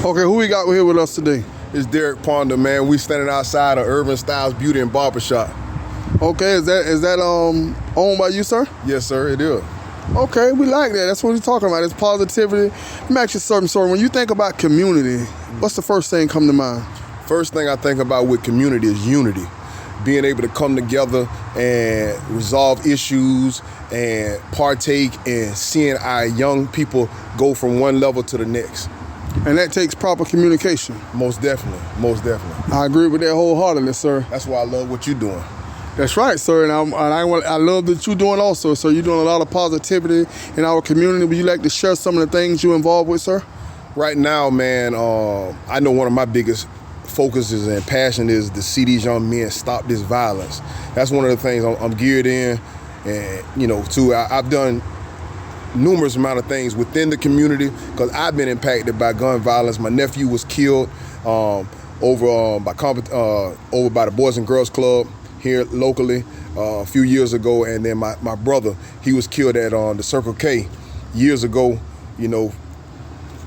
Okay, who we got here with us today? It's Derek Ponder, man. We standing outside of Urban Styles Beauty and Barbershop. Okay, is that owned by you, sir? Yes, sir, it is. Okay, we like that. That's what we're talking about. It's positivity. Let me ask you something, sir. When you think about community, what's the first thing come to mind? First thing I think about with community is unity. Being able to come together and resolve issues and partake in seeing our young people go from one level to the next. And that takes proper communication. Most definitely, most definitely. I agree with that wholeheartedly, sir. That's why I love what you're doing. That's right, sir, and I love that you're doing also, sir. You're doing a lot of positivity in our community. Would you like to share some of the things you're involved with, sir? Right now, man, I know one of my biggest focuses and passion is to see these young men stop this violence. That's one of the things I'm geared in, and too. I've done numerous amount of things within the community because I've been impacted by gun violence. My nephew was killed over by the Boys and Girls Club here locally a few years ago, and then my brother, he was killed at the Circle K years ago, the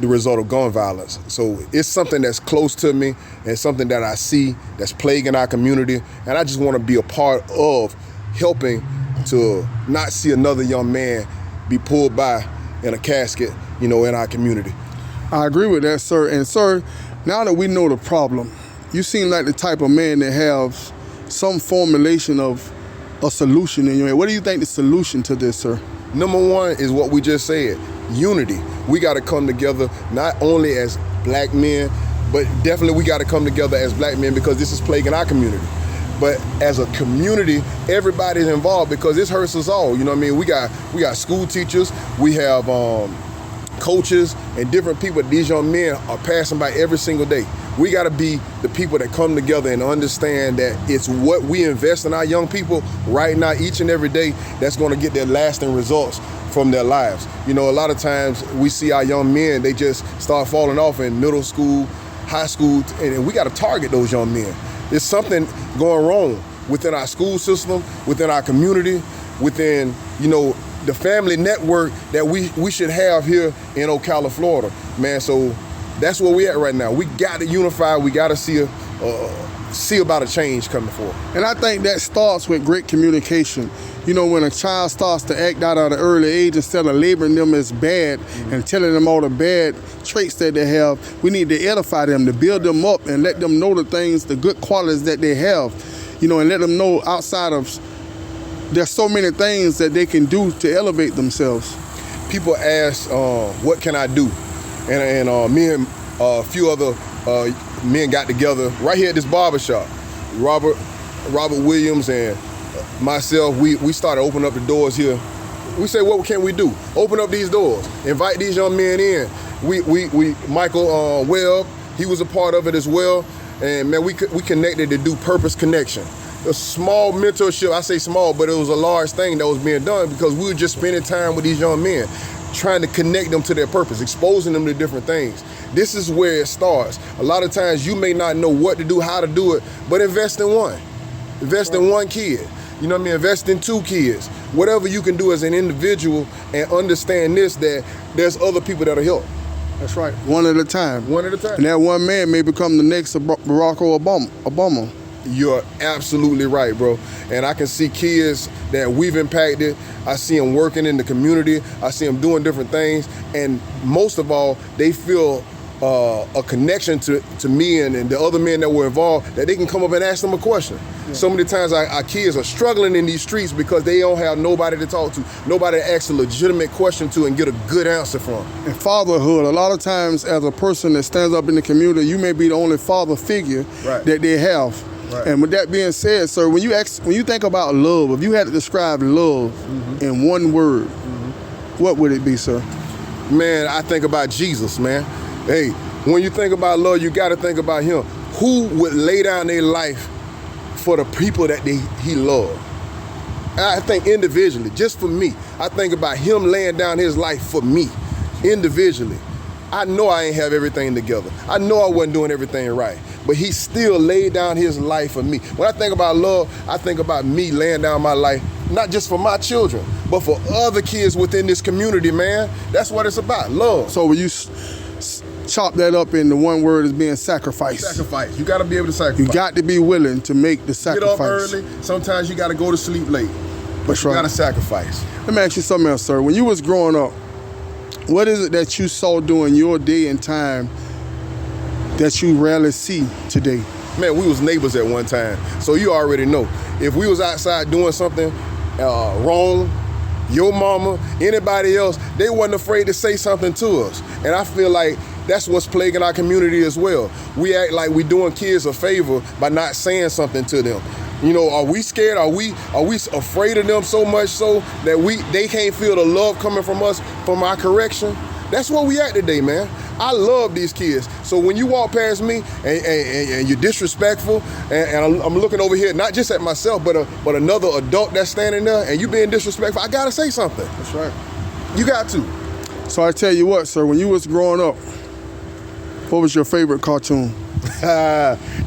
result of gun violence. So it's something that's close to me and something that I see that's plaguing our community, and I just want to be a part of helping to not see another young man be pulled by in a casket, in our community. I agree with that, sir. And sir, now that we know the problem, you seem like the type of man that have some formulation of a solution in your head. What do you think the solution to this, sir? Number one is what we just said, unity. We got to come together not only as black men, but definitely we got to come together as black men because this is plaguing our community. But as a community, everybody's involved because this hurts us all. You know what I mean? We got school teachers, we have coaches and different people that these young men are passing by every single day. We got to be the people that come together and understand that it's what we invest in our young people right now, each and every day, that's going to get their lasting results from their lives. A lot of times we see our young men, they just start falling off in middle school, high school, and we got to target those young men. There's something going wrong within our school system, within our community, within, the family network that we should have here in Ocala, Florida, man. So that's where we at right now. We got to unify. We got to see about a change coming forward. And I think that starts with great communication. When a child starts to act out at an early age, instead of labeling them as bad and telling them all the bad traits that they have, we need to edify them, to build them up and let them know the good qualities that they have, and let them know outside of, there's so many things that they can do to elevate themselves. People ask, what can I do? And me and a few other men got together right here at this barbershop. Robert Williams and myself, we started opening up the doors here. We say, what can we do? Open up these doors, invite these young men in. We Michael Webb, he was a part of it as well. And man, we connected to do Purpose Connection. A small mentorship, I say small, but it was a large thing that was being done because we were just spending time with these young men, trying to connect them to their purpose, exposing them to different things. This is where it starts. A lot of times you may not know what to do, how to do it, but invest in one. Invest in one kid. Invest in two kids. Whatever you can do as an individual and understand that there's other people that'll help. That's right. One at a time. One at a time. And that one man may become the next Barack Obama. You're absolutely right, bro. And I can see kids that we've impacted. I see them working in the community. I see them doing different things. And most of all, they feel a connection to me and the other men that were involved, that they can come up and ask them a question. Yeah. So many times our kids are struggling in these streets because they don't have nobody to talk to, nobody to ask a legitimate question to and get a good answer from. And fatherhood, a lot of times as a person that stands up in the community, you may be the only father figure that they have. Right. And with that being said, sir, when you think about love, if you had to describe love in one word, what would it be, sir? Man, I think about Jesus, man. Hey, when you think about love, you got to think about him. Who would lay down their life for the people that he loved? I think individually, just for me, I think about him laying down his life for me, individually. I know I ain't have everything together. I know I wasn't doing everything right, but he still laid down his life for me. When I think about love, I think about me laying down my life, not just for my children, but for other kids within this community, man. That's what it's about, love. So when you chop that up into one word as being sacrifice. Sacrifice. You got to be able to sacrifice. You got to be willing to make the Get sacrifice. up early. Sometimes you got to go to sleep late. But That's you right. got to sacrifice. Let me ask you something else, sir. When you was growing up, what is it that you saw during your day and time that you rarely see today? Man, we was neighbors at one time, so you already know. If we was outside doing something wrong, your mama, anybody else, they wasn't afraid to say something to us. And I feel like that's what's plaguing our community as well. We act like we doing kids a favor by not saying something to them. You know, are we scared? Are we afraid of them so much so that they can't feel the love coming from us from our correction? That's where we at today, man. I love these kids. So when you walk past me and you're disrespectful, and I'm looking over here, not just at myself, but another adult that's standing there, and you being disrespectful, I gotta say something. That's right. You got to. So I tell you what, sir, when you was growing up, what was your favorite cartoon?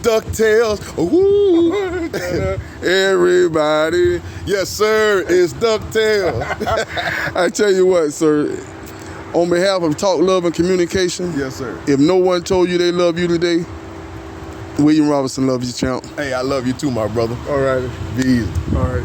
DuckTales. Woo. Everybody. Yes, sir. It's DuckTales. I tell you what, sir, on behalf of Talk, Love, and Communication, Yes, sir. if no one told you they love you today, William Robinson loves you, champ. Hey, I love you too, my brother. All right. Be easy. All right.